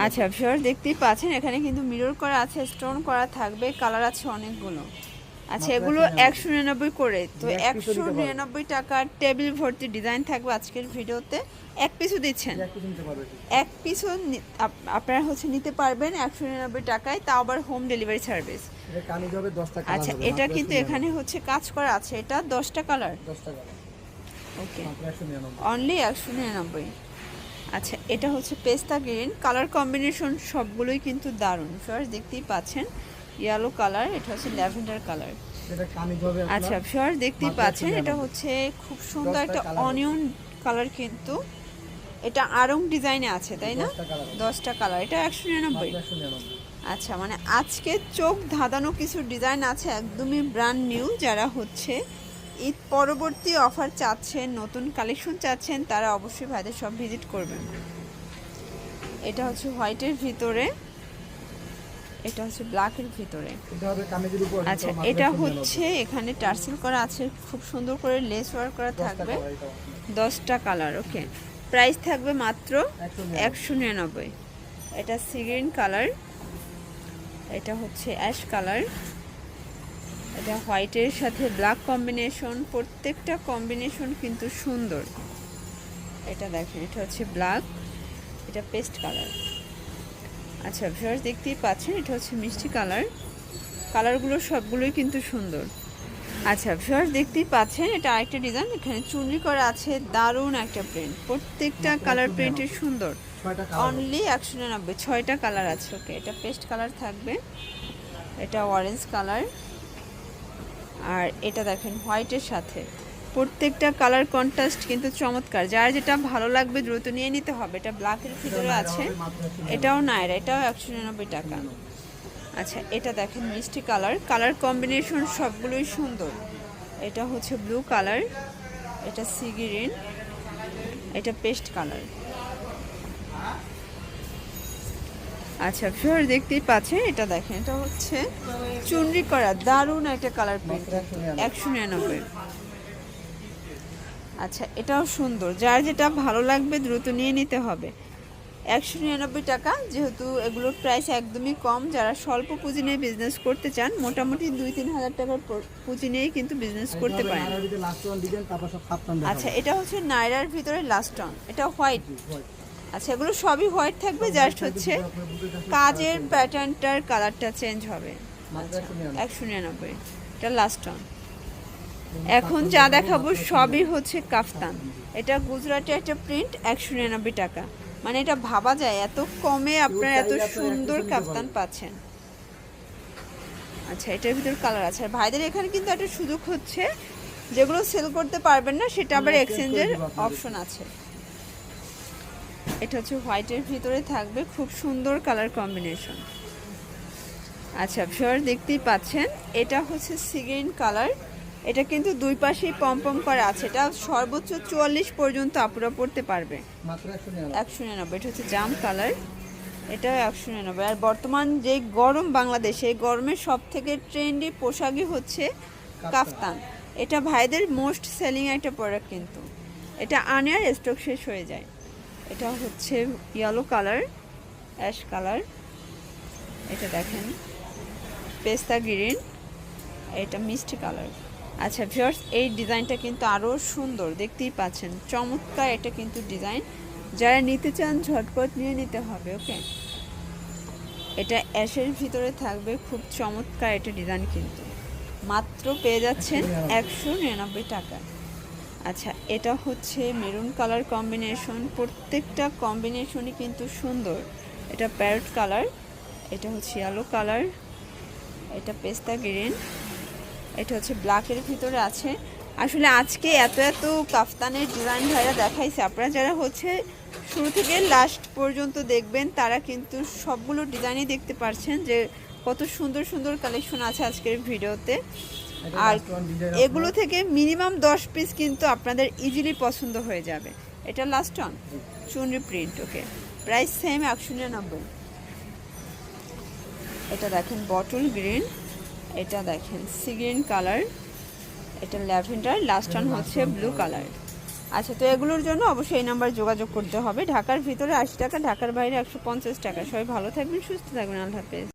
আচ্ছা ভিউয়ার দেখতেই পাচ্ছেন এখানে কিন্তু মিরর করা আছে, স্টোন করা থাকবে, কালার আছে অনেকগুলো। আচ্ছা এগুলো 199 করে, তো 199 টাকার টেবিল ভর্তি ডিজাইন থাকবে আজকের ভিডিওতে। এক পিসও দিচ্ছেন? এক পিসও আপনারা হচ্ছে নিতে পারবেন 199 টাকায়, তাও আবার হোম ডেলিভারি সার্ভিস। আচ্ছা এটা কিন্তু এখানে হচ্ছে কাজ করা আছে, এটা 10টা কালার, ওকে অনলি 199। আচ্ছা এটা হচ্ছে পেস্তা গ্রিন, কালার কম্বিনেশন সবগুলোই কিন্তু দারুণ। ফার্স্ট দেখতেই পাচ্ছেন ইয়েলো কালার, এটা হচ্ছে ল্যাভেন্ডার কালার। আচ্ছা ফার্স্ট দেখতেই পাচ্ছেন এটা হচ্ছে খুব সুন্দর একটা অনিয়ন কালার, কিন্তু এটা আরং ডিজাইনে আছে তাই না? 10টা কালার, এটা 199। আচ্ছা মানে আজকে চোখ ধাঁধানো কিছু ডিজাইন আছে, একদমই ব্র্যান্ড নিউ। যারা হচ্ছে ঈদ পরবর্তী অফার চাচ্ছেন, নতুন কালেকশন চাচ্ছেন, তারা অবশ্যই ভাইদের সব ভিজিট করবেন। এটা হচ্ছে হোয়াইটের ভিতরে, এটা হচ্ছে ব্ল্যাকের ভিতরে। আচ্ছা এটা হচ্ছে এখানে টার্সেল করা আছে, খুব সুন্দর করে লেস ওয়ার্ক করা থাকবে, 10টা কালার, ওকে প্রাইস থাকবে মাত্র 199। এটা সি গ্রিন কালার, এটা হচ্ছে অ্যাশ কালার, এটা হোয়াইটের সাথে ব্ল্যাক কম্বিনেশন, প্রত্যেকটা কম্বিনেশন কিন্তু সুন্দর। এটা দেখেন এটা হচ্ছে ব্ল্যাক, এটা পেস্ট কালার। আচ্ছা ভিউয়ার্স দেখতেই পাচ্ছেন এটা হচ্ছে মিষ্টি কালার, কালারগুলো সবগুলোই কিন্তু সুন্দর। আচ্ছা ভিউয়ার্স দেখতেই পাচ্ছেন এটা আরেকটা ডিজাইন, এখানে চুনরি করা আছে, দারুণ একটা প্রিন্ট, প্রত্যেকটা কালার প্রিন্টের সুন্দর, অনলি 199। 6টা কালার আছে, ওকে এটা পেস্ট কালার থাকবে, এটা অরেঞ্জ কালার, আর এটা দেখেন হোয়াইটের সাথে, প্রত্যেকটা কালার কন্ট্রাস্ট কিন্তু চমৎকার। যার যেটা ভালো লাগবে দ্রুত নিয়ে নিতে হবে। এটা ব্ল্যাকের ভিতরে আছে, এটাও নাইরা, এটাও 199 টাকা। আচ্ছা এটা দেখেন মিষ্টি কালার, কালার কম্বিনেশন সবগুলোই সুন্দর। এটা হচ্ছে ব্লু কালার, এটা সি গ্রিন, এটা পেস্ট কালার। আচ্ছা ফিওর দেখতেই পাচ্ছেন এটা দেখেন এটা হচ্ছে চুনরি করা, দারুণ একটা কালার প্রিন্ট, 199। আচ্ছা এটাও সুন্দর, যার যেটা ভালো লাগবে দ্রুত নিয়ে নিতে হবে। 199 টাকা, যেহেতু এগুলোর প্রাইস একদমই কম। যারা স্বল্প পুঁজি নিয়ে বিজনেস করতে চান, মোটামুটি 2-3 হাজার টাকার পুঁজি নিয়েই কিন্তু বিজনেস করতে পারেন। আচ্ছা এটা হচ্ছে নাইরার ভিতরে লাস্ট অন, এটা হোয়াইট। আচ্ছা এগুলো সবই হোয়াইট থাকবে, জাস্ট হচ্ছে কাজের প্যাটার্নটার কালারটা চেঞ্জ হবে। 199, এটা লাস্ট অন। এখন যা দেখাবো সবই হচ্ছে কাফতান, এটা গুজরাটি একটা প্রিন্ট, 199 টাকা। মানে এটা ভাবা যায় এত কমে আপনারা এত সুন্দর কাফতান পাচ্ছেন। আচ্ছা এটার ভিতর কালার আছে। আর ভাইদের এখানে কিন্তু একটা সুযোগ হচ্ছে, যেগুলো সেল করতে পারবেন না সেটা আবার এক্সচেঞ্জের অপশন আছে। এটা হচ্ছে হোয়াইটের ভিতরে থাকবে, খুব সুন্দর কালার কম্বিনেশন। আচ্ছা ভিউয়ার দেখতেই পাচ্ছেন এটা হচ্ছে সি গ্রিন কালার, এটা কিন্তু দুই পাশেই পম করা আছে, এটা সর্বোচ্চ 44 পর্যন্ত আপুরা পড়তে পারবে, 199। এটা হচ্ছে জাম কালার, এটা 199। আর বর্তমান যে গরম বাংলাদেশে, এই গরমের সব থেকে ট্রেন্ডি পোশাকই হচ্ছে কাফতান। এটা ভাইদের মোস্ট সেলিং একটা প্রোডাক্ট, কিন্তু এটা আনে আর স্টক শেষ হয়ে যায়। এটা হচ্ছে ইয়েলো কালার, অ্যাশ কালার, এটা দেখেন পেস্তা গ্রিন, এটা মিষ্টি কালার। আচ্ছা ভিউয়ার্স এই ডিজাইনটা কিন্তু আরও সুন্দর, দেখতেই পাচ্ছেন চমৎকার এটা কিন্তু ডিজাইন। যারা নিতে চান ঝটপট নিয়ে নিতে হবে, ওকে। এটা অ্যাশের ভিতরে থাকবে, খুব চমৎকার এটা ডিজাইন, কিন্তু মাত্র পেয়ে যাচ্ছেন 199 টাকা। আচ্ছা এটা হচ্ছে মেরুন কালার কম্বিনেশন, প্রত্যেকটা কম্বিনেশনই কিন্তু সুন্দর। এটা প্যারট কালার, এটা হচ্ছে ইয়েলো কালার, এটা পেস্তা গ্রিন, এটা হচ্ছে ব্ল্যাকের ভিতরে আছে। আসলে আজকে এত এত কাফতানের ডিজাইন ভাইরা দেখাইছে, আপনারা যারা হচ্ছে শুরু থেকে লাস্ট পর্যন্ত দেখবেন তারা কিন্তু সবগুলো ডিজাইনই দেখতে পারছেন যে কত সুন্দর সুন্দর কালেকশন আছে আজকের ভিডিওতে। আর এগুলো থেকে মিনিমাম 10 পিস কিন্তু আপনাদের ইজিলি পছন্দ হয়ে যাবে। এটা last one chunri print, okay price same 199। এটা দেখেন বটল গ্রিন, এটা দেখেন সি গ্রিন কালার, এটা ল্যাভেন্ডার, লাস্ট অন হচ্ছে ব্লু কালার। আচ্ছা, তো এগুলোর জন্য অবশ্যই এই নাম্বার যোগাযোগ করতে হবে। ঢাকার ভিতরে 80 টাকা, ঢাকার বাইরে 150 টাকা। সবাই ভালো থাকবেন, সুস্থ থাকবেন, আল্লাহ হাফেজ।